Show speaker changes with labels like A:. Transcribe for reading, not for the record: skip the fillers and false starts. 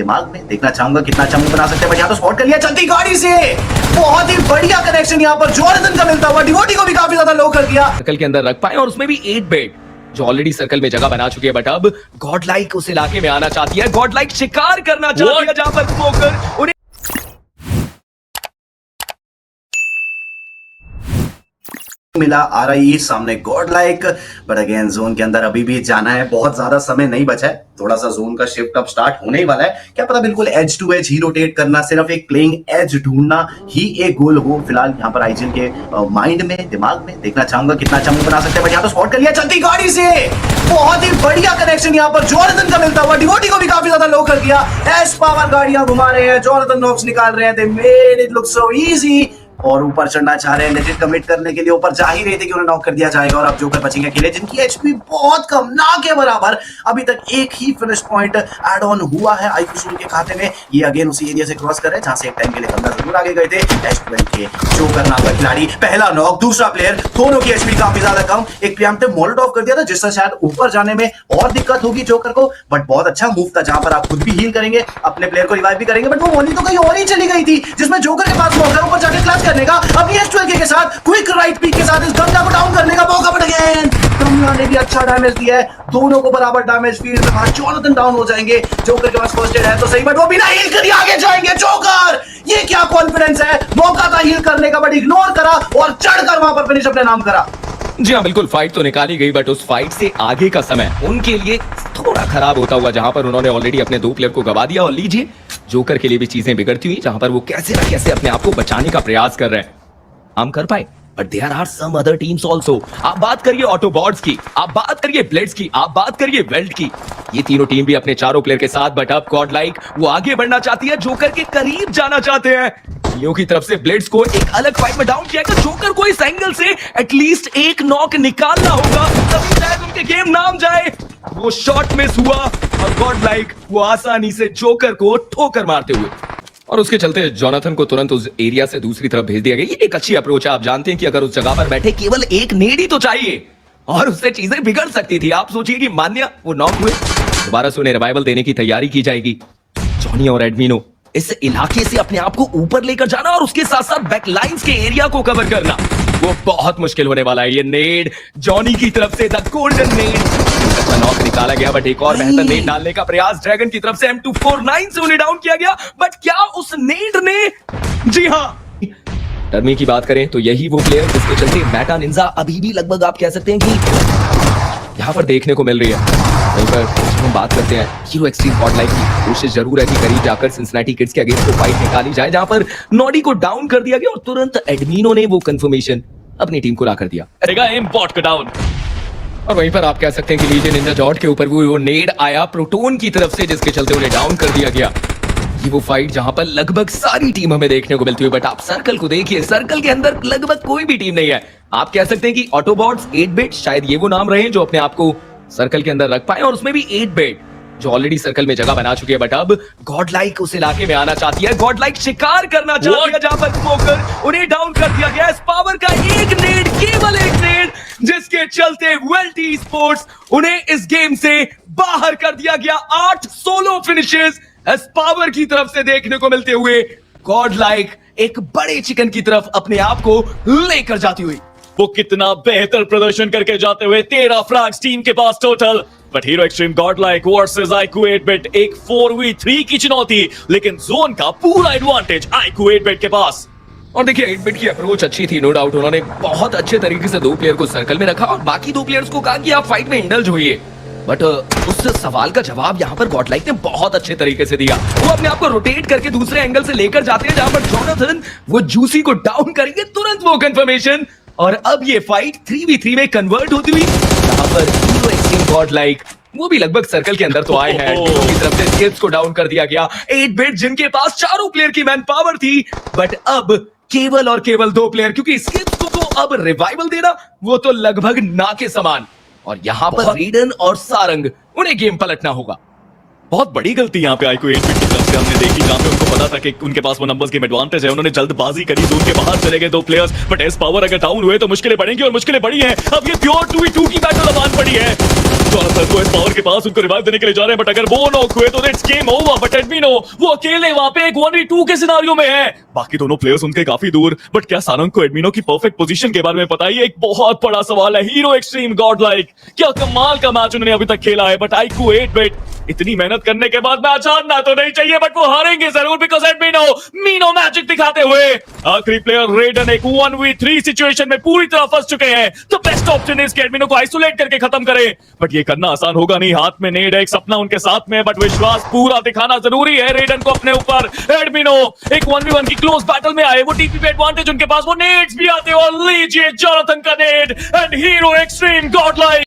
A: दिमाग में, देखना चाहूंगा कितना अच्छा मूव बना सकते हैं। बट यहाँ तो स्पॉट कर लिया चलती गाड़ी से, बहुत ही बढ़िया कनेक्शन यहाँ पर जॉनथन का मिलता हुआ, डिवोटी को भी काफी ज्यादा लो कर दिया।
B: सर्कल के अंदर रख पाए और उसमें भी 8 बेट जो ऑलरेडी सर्कल में जगह बना चुकी है, बट अब गॉड लाइक उस इलाके में आना चाहती है, गॉड लाइक शिकार करना चाहती है जहां पर स्मोकर उन्हें
A: मिला। आ रही है सामने God like, but again zone के अंदर अभी भी जाना है, बहुत ज्यादा समय नहीं बचा है। थोड़ा सा जोन का शिफ्ट अब स्टार्ट होने ही वाला है, क्या पता बिल्कुल एज टू एज ही रोटेट करना, सिर्फ एक प्लेइंग एज ढूंढना ही एक गोल हो। फिलहाल यहाँ पर आईजीएल के माइंड में, दिमाग में, देखना चाहूंगा कितना अच्छा मूव बना सकते हैं। बट यहाँ तो स्पॉट कर लिया चलती गाड़ी से, बहुत ही बढ़िया कनेक्शन यहाँ पर जॉनथन का मिलता हुआ, डिवोटी को भी काफी ज्यादा लो कर दिया। एस पावर गाड़ियां घुमा रहे हैं, जॉनथन नॉक्स निकाल रहे हैं, they made it look so easy. और ऊपर चढ़ना चाह रहे हैं, लेजिट कमिट करने के लिए ऊपर जा ही रहे थे कि उन्हें नॉक कर दिया जाएगा। और अब जोकर बचेंगे अकेले, जिनकी एचपी बहुत कम, ना के बराबर। अभी तक एक ही फिनिश पॉइंट ऐड ऑन हुआ है आईक्यूसूल के खाते में। ये अगेन उसी एरिया से क्रॉस कर रहे हैं जहां से एक टाइम के लिए बंदा जरूर आगे गए थे। एच12 के जोकर नाम का खिलाड़ी, पहला नॉक, दूसरा प्लेयर, दोनों की एचपी काफी ज्यादा कम। एक प्रीएम्प्टिव मोलोटॉव कर दिया था जिससे शायद ऊपर जाने में और दिक्कत होगी जोकर को, बट बहुत अच्छा मूव था जहां पर आप खुद भी हील करेंगे, अपने प्लेयर को रिवाइव भी करेंगे। बट वो मोली तो कहीं और ही चली गई थी, जिसमें जोकर के पास मौका ऊपर जाके क्लच करने का। अब एच12 के साथ क्विक राइट पीक के साथ इस गमला को डाउन करने का मौका, बट अगेन गमला ने भी अच्छा डैमेज दिया है, दोनों को बराबर डैमेज। फील्ड में जॉनथन डाउन हो जाएंगे, जोकर के पास फर्स्ट एड है तो सही, बट वो बिना हील कर आगे जाएंगे। जोकर, ये क्या कॉन्फिडेंस है, मौका था हील करने का बट इग्नोर करा और चढ़कर वहां पर फिनिश अपने नाम करा।
B: जी हाँ, बिल्कुल फाइट तो निकाली गई, बट उस फाइट से आगे का समय उनके लिए थोड़ा खराब होता हुआ, जहां पर उन्होंने ऑलरेडी अपने 2 प्लेयर को गवा दिया। और लीजिए जोकर के लिए भी चीजें बिगड़ती हुई, जहां पर वो कैसे ना कैसे अपने आप को बचाने का प्रयास कर रहे हैं। हम कर पाए, but there are some other teams also. आप बात करिए ऑटोबॉट्स की, आप बात करिए ब्लेड्स की, आप बात करिए वेल्ट की, ये तीनों टीम भी अपने चारों प्लेयर के साथ, बट अब गॉड लाइक वो आगे बढ़ना चाहती है, जोकर के करीब जाना चाहते हैं। लियो की तरफ से ब्लेड्स को एक अलग फाइट में डाउन किया है, जोकर को इस एंगल से एटलीस्ट एक नॉक निकालना होगा, तभी शायद उनके गेम नाम जाए। वो शॉट मिस हुआ और गॉड लाइक वो आसानी से जोकर को ठोकर मारते हुए, और उसके चलते जॉनथन को तुरंत उस एरिया से दूसरी तरफ भेज दिया गया। ये एक अच्छी अप्रोच है। आप जानते हैं कि अगर उस जगह पर बैठे केवल एक नेड ही तो चाहिए और उससे चीजें बिगड़ सकती थी। आप सोचिए कि मान्या वो नॉक हुए, दोबारा से उन्हें रिवाइवल देने की तैयारी की जाएगी। जॉनी और एडमिनो इस इलाके से अपने आप को ऊपर लेकर जाना और उसके साथ साथ बैकलाइंस के एरिया को कवर करना, वो बहुत मुश्किल होने वाला है। ये नेड जॉनी की तरफ से द गोल्डन नेड, नॉक निकाला गया, बट एक और बेहतर नेड डालने का प्रयास ड्रैगन की तरफ से M249 से उन्हें डाउन किया गया। बट क्या उस नेड ने, जी हाँ, टर्मी की बात करें तो यही वो प्लेयर जिसके चलते मेटा निंजा अभी भी लगभग आप कह सकते हैं कि यहां पर देखने को मिल रही है। वहीं पर हम बात करते हैं हीरो एक्सट्रीम गॉड लाइक की कोशिश जरूर है कि करीब जाकर सिंसिनाटी किड्स के अगेंस्ट को फाइट निकाली जाए, जहां पर नॉडी को डाउन कर दिया गया और तुरंत एडमिनो ने वो कंफर्मेशन अपनी टीम को ला कर दिया, इम्पॉर्ट का डाउन। और वहीं पर आप कह सकते हैं कि लीजिए निंजा जॉट के ऊपर वो नेड आया प्रोटोन की तरफ से, जिसके चलते उन्हें डाउन कर दिया गया। ये वो फाइट जहां पर लगभग सारी टीम हमें देखने को मिलती है, बट आप सर्कल को देखिए, सर्कल के अंदर लगभग कोई भी टीम नहीं है। आप कह सकते हैं कि ऑटोबॉट्स 8 बिट शायद ये वो नाम रहे जो अपने आप को सर्कल के अंदर रख पाए, और उसमें भी 8 बिट जो ऑलरेडी सर्कल में जगह बना चुकी है, बट अब गॉड लाइक उस इलाके में आना चाहती है, गॉड लाइक शिकार करना चाहती है जहां पर स्मोकर उन्हें डाउन कर दिया गया। इस पावर का एक नेड, केवल एक नेड, जिसके चलते वेल्टी स्पोर्ट्स उन्हें इस गेम से बाहर कर दिया गया। 8 सोलो फिनिशेस इस पावर की तरफ से देखने को मिलते हुए, गॉड लाइक एक बड़े चिकन की तरफ अपने आप को लेकर जाती हुई।
C: वो कितना बेहतर प्रदर्शन करके जाते हुए 13 फ्रैग्स टीम के पास total, but hero extreme god like versus IQ 8 bit एक 4v3 की चुनौती, लेकिन जोन का पूरा एडवांटेज आईक्यू 8 बिट के पास।
B: और देखिए 8 बिट की अप्रोच अच्छी थी, नो डाउट। उन्होंने बहुत अच्छे तरीके से 2 प्लेयर को सर्कल में रखा और बाकी 2 प्लेयर्स को कहा कि आप फाइट में इंडल्ज होइए, बट उस सवाल का जवाब यहाँ पर गॉड लाइक ने बहुत अच्छे तरीके से दिया। वो अपने आप को रोटेट करके दूसरे एंगल से लेकर जाते हैं, जहां पर जॉनथन वो जूसी को डाउन करेंगे, तुरंत वो कंफर्मेशन, और अब ये फाइट 3v3 में कन्वर्ट होती हुई, जहां पर हीरो एक्सट्रीम गॉड लाइक वो भी लगभग सर्कल के अंदर तो आए हैं, की तरफ से स्किप्स को डाउन कर दिया गया। 8 बिट जिनके पास चारों प्लेयर की मैन पावर थी, बट अब केवल और केवल 2 प्लेयर, क्योंकि स्किप्स को तो अब रिवाइवल देना वो तो लगभग ना के समान, और यहां पर रीडन और सारंग उन्हें गेम पलटना होगा।
C: बहुत बड़ी गलती यहाँ पे आईक्यू 8 बिट की तरफ से हमने देखी, जहाँ पे उनको पता था कि उनके पास वो नंबर्स गेम एडवांटेज है। उन्होंने जल्दबाजी करी, जोन के बाहर चले गए 2 प्लेयर्स, बट एस पावर अगर डाउन हुए तो मुश्किलें बढ़ेंगी, और मुश्किलें बढ़ी हैं। अब ये प्योर 2v2 की बैटल अब आन पड़ी है। जॉनसन को इस पावर के पास उनको रिवाइव देने के लिए जा रहे हैं, बट अगर वो नॉक हुए तो इट्स गेम ओवर। बट एडमिनो वो अकेले वहां पे एक 1v2 के सिनारियो में है, बाकी दोनों प्लेयर्स उनके काफी दूर। बट क्या सारंग को एडमिनो की परफेक्ट पोजीशन के बारे में पता ही? एक बहुत बड़ा सवाल है। हीरो एक्सट्रीम गॉड लाइक क्या कमाल का मैच उन्होंने अभी तक खेला है, बट आईक्यू 8-बिट इतनी मेहनत करने के बाद मैच हारना तो नहीं चाहिए, बट वो हारेंगे जरूर बिकॉज एडमिनो मीनो मैजिक दिखाते हुए आखिरी प्लेयर रेडन एक 1v3 सिचुएशन में पूरी तरह फंस चुके हैं। तो बेस्ट ऑप्शन है इसके एडमिनो को आइसोलेट करके खत्म करें, बट ये करना आसान होगा नहीं। हाथ में नेड है, एक सपना उनके साथ में, बट विश्वास पूरा दिखाना जरूरी है रेडन को अपने ऊपर। एडमिनो एक 1v1 की क्लोज बैटल में आए, वो टीपी पे एडवांटेज उनके पास, वो नेड्स भी आते हैं और लीजिए जॉनथन का Ned and hero extreme god like